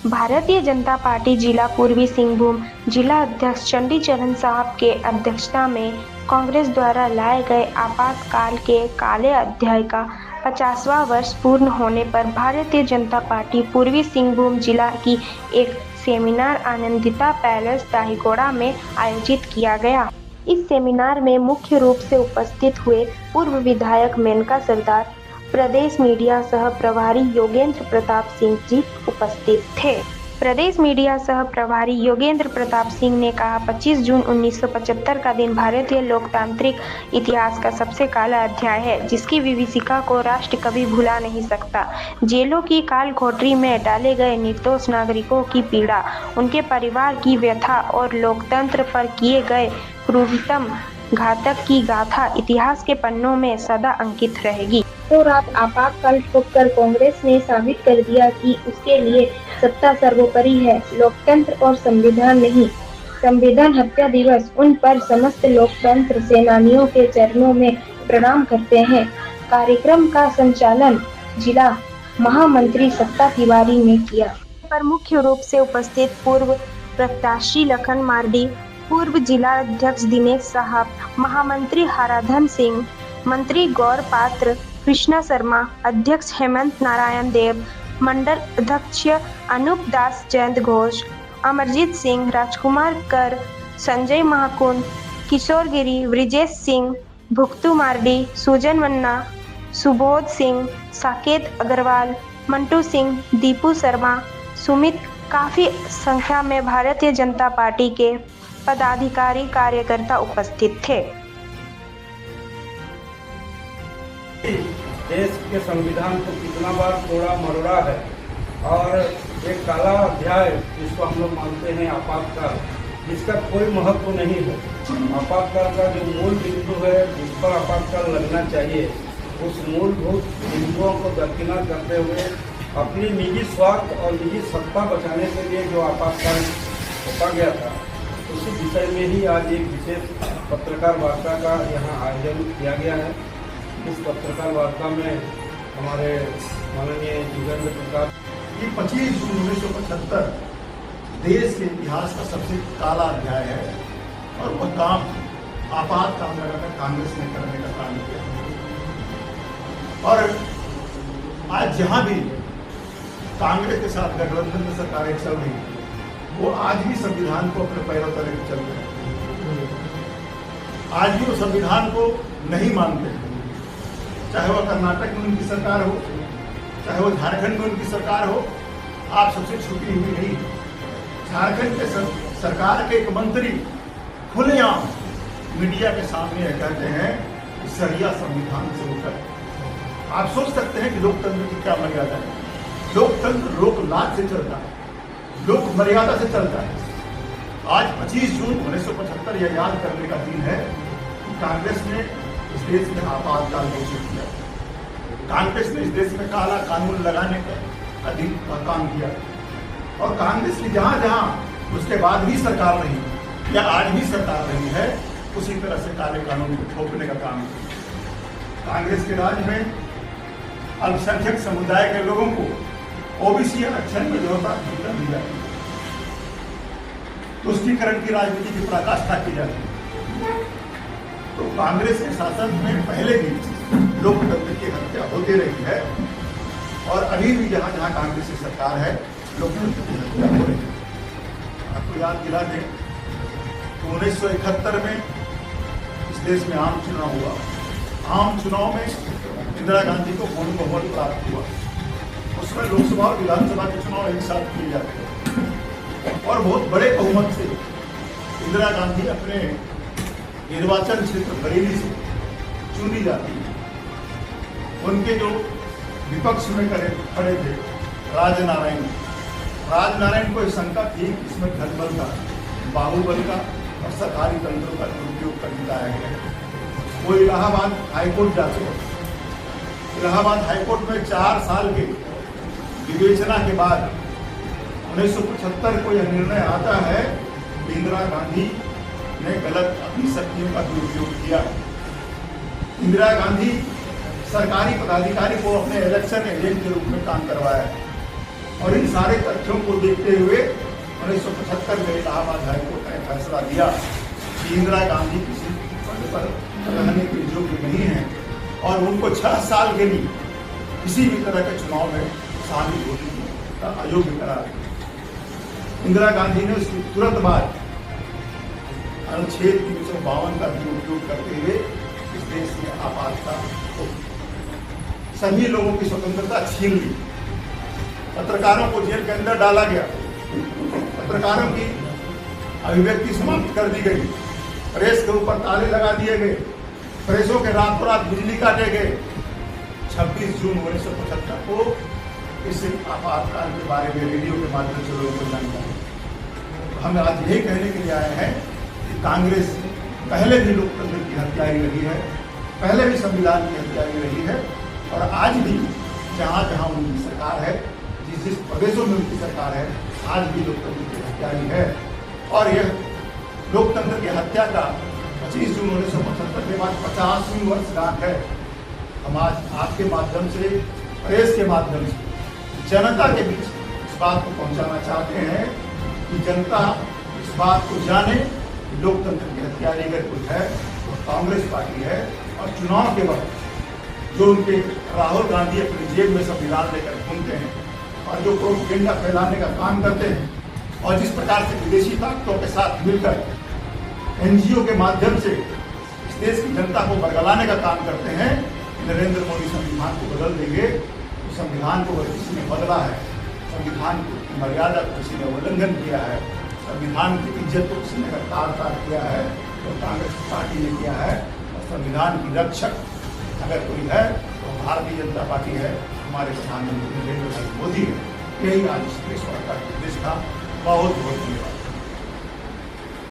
Bharatiya Janata party जिला पूर्वी सिंहभूम जिला अध्यक्ष चंडी चरण साहब के अध्यक्षता में कांग्रेस द्वारा लाए गए आपातकाल के काले अध्याय का 50वां वर्ष पूर्ण होने पर भारतीय जनता पार्टी पूर्वी सिंहभूम जिला की एक सेमिनार आनंदिता पैलेस दाहीगोड़ा में आयोजित किया गया। इस सेमिनार में मुख्य रूप से उपस्थित हुए पूर्व विधायक मेनका सरदार, प्रदेश मीडिया सह प्रभारी योगेंद्र प्रताप सिंह जी उपस्थित थे। प्रदेश मीडिया सह प्रभारी योगेंद्र प्रताप सिंह ने कहा, 25 जून 1975 का दिन भारतीय लोकतांत्रिक इतिहास का सबसे काला अध्याय है, जिसकी विभीषिका को राष्ट्र कभी भुला नहीं सकता। जेलों की काल कोठरी में डाले गए निर्दोष नागरिकों की पीड़ा, उनके परिवार की व्यथा और लोकतंत्र पर किए गए क्रूरतम घातक की गाथा इतिहास के पन्नों में सदा अंकित रहेगी। तो रात आपातकाल ठोककर कांग्रेस ने साबित कर दिया कि उसके लिए सत्ता सर्वोपरि है, लोकतंत्र और संविधान नहीं। संविधान हत्या दिवस उन पर समस्त लोकतंत्र सेनानियों के चरणों में प्रणाम करते हैं। कार्यक्रम का संचालन जिला महामंत्री सत्ता तिवारी ने किया। पर मुख्य रूप से उपस्थित पूर्व प्रत्याशी लखन मार्डी, पूर्व जिला अध्यक्ष दिनेश साहब, महामंत्री हराधन सिंह, मंत्री गौर पात्र, कृष्णा शर्मा, अध्यक्ष हेमंत नारायण देव, मंडल अध्यक्ष अनूप दास, जयंत घोष, अमरजीत सिंह, राजकुमार कर, संजय महाकुंड, किशोर गिरी, ब्रिजेश सिंह, भुक्तू मार्डी, सुजन मन्ना, सुबोध सिंह, साकेत अग्रवाल, मंटू सिंह, दीपू शर्मा, सुमित, काफी संख्या में भारतीय जनता पार्टी के पदाधिकारी कार्यकर्ता उपस्थित थे। देश के संविधान को कितना बार तोड़ा मरोड़ा है और एक काला अध्याय जिसको हम लोग मानते हैं आपातकाल, जिसका कोई महत्व नहीं है। आपातकाल का जो मूल बिंदु है, जिस पर आपातकाल लगना चाहिए, उस मूलभूत बिंदुओं को दरकिनार करते हुए अपनी निजी स्वार्थ और निजी सत्ता बचाने के लिए जो आपातकाल होता गया था, उसी विषय में ही आज एक विशेष पत्रकार वार्ता का यहाँ आयोजन किया गया है। इस पत्रकार वार्ता में हमारे माननीय योगेंद्र प्रताप ये 25 जून 1975 देश के इतिहास का सबसे काला अध्याय है और वह काम आपातकाल लगाकर कांग्रेस ने करने का काम किया। और आज जहां भी कांग्रेस के साथ गठबंधन में सरकारें चल रही हैं, वो आज भी संविधान को अपने पैरों तले चल रहे हैं। आज भी वो संविधान को नहीं मानते हैं, चाहे वो कर्नाटक में उनकी सरकार हो, चाहे वो झारखंड में उनकी सरकार हो। आप सबसे छुपी हुई नहीं। झारखंड के सरकार के एक मंत्री खुलेआम मीडिया के सामने यह कहते हैं कि सरिया संविधान से ऊपर। आप सोच सकते हैं कि लोकतंत्र की क्या मर्यादा है। लोकतंत्र लोक लाज से चलता है, लोक मर्यादा से चलता है। आज 25 जून 1975 यह याद करने का दिन है कि कांग्रेस ने इस देश में आपातकाल घोषित किया। कांग्रेस ने इस देश में काला कानून लगाने का काम किया और कांग्रेस की जहां जहां उसके बाद भी सरकार रही या आज भी सरकार रही है, उसी तरह से काले कानून को थोपने का काम किया। कांग्रेस के राज में अल्पसंख्यक समुदाय के लोगों को ओबीसी आरक्षण में जो दी जाती है, तुष्टीकरण की राजनीति की पराकाष्ठा की जाती है। तो कांग्रेस के शासन में पहले भी लोकतंत्र की हत्या होती रही है और अभी भी जहां जहां कांग्रेस की सरकार है, लोकतंत्र की हत्या हो रही है। आपको याद दिला दें कि 1971 में इस देश में आम चुनाव हुआ। आम चुनाव में इंदिरा गांधी को पूर्ण बहुमत प्राप्त हुआ। उसमें लोकसभा और विधानसभा के चुनाव एक साथ किए जाते हैं और बहुत बड़े बहुमत से इंदिरा गांधी अपने निर्वाचन क्षेत्र बरेली से चुनी जाती है। उनके जो विपक्ष में खड़े थे राजनारायण को शंका थी, इसमें धनबल का, बाहुबल का और सरकारी तंत्रों का दुरुपयोग कर दिलाया गया है। वो इलाहाबाद हाईकोर्ट जा चुके। इलाहाबाद हाईकोर्ट में 4 साल के विवेचना के बाद 1975 को यह निर्णय आता है कि इंदिरा गांधी ने गलत अपनी शक्तियों का दुरुपयोग किया। इंदिरा गांधी सरकारी पदाधिकारी को अपने इलेक्शन एजेंट के रूप में काम करवाया। और इन सारे तथ्यों को देखते हुए 1975 में इलाहाबाद हाईकोर्ट ने फैसला दिया कि इंदिरा गांधी किसी पद पर रहने के योग्य नहीं है और उनको 6 साल के लिए किसी भी तरह के चुनाव में शामिल होने का अयोग्य करार दिया। इंदिरा गांधी ने उसके तुरंत बाद अनुच्छेद 352 का भी उपयोग करते हुए इस देश में आपातकाल सभी लोगों की स्वतंत्रता छीन ली। पत्रकारों को जेल के अंदर डाला गया, पत्रकारों की अभिव्यक्ति समाप्त कर दी गई, प्रेस के ऊपर ताले लगा दिए गए, प्रेसों के रातों रात बिजली काटे गए। 26 जून 1975 को इस आपातकाल के बारे में रेडियो के माध्यम से लोगों को जानकारी। हम आज यही कहने के लिए आए हैं कि कांग्रेस पहले भी लोकतंत्र की हत्यारी रही है, पहले भी संविधान की हत्यारी रही है और आज भी जहाँ जहाँ उनकी सरकार है, जिस जिस प्रदेशों में उनकी सरकार है, आज भी लोकतंत्र की हत्यारी है। और यह लोकतंत्र की हत्या का 25 जून 1975 के बाद 50वीं वर्षगांठ है। हम आज आपके माध्यम से, प्रेस के माध्यम से जनता के बीच इस बात को पहुंचाना चाहते हैं कि जनता इस बात को जाने कि लोकतंत्र की हत्यारी अगर कुछ है तो कांग्रेस पार्टी है। और चुनाव के वक्त जो उनके राहुल गांधी अपनी जेब में संविधान लेकर घूमते हैं और जो प्रोपेगेंडा फैलाने का काम करते हैं और जिस प्रकार से विदेशी ताकतों के साथ मिलकर एनजीओ के माध्यम से इस देश की जनता को बरगलाने का काम करते हैं, नरेंद्र मोदी संविधान को बदल देंगे। संविधान को अगर किसी ने बदला है, संविधान की मर्यादा को किसी ने उल्लंघन किया है, संविधान की इज्जत को किसी ने अगर तार किया है तो कांग्रेस पार्टी ने किया है। और संविधान की रक्षक अगर कोई है तो भारतीय जनता पार्टी है, हमारे प्रधानमंत्री नरेंद्र मोदी है। यही आज इस देश का बहुत बहुत धन्यवाद।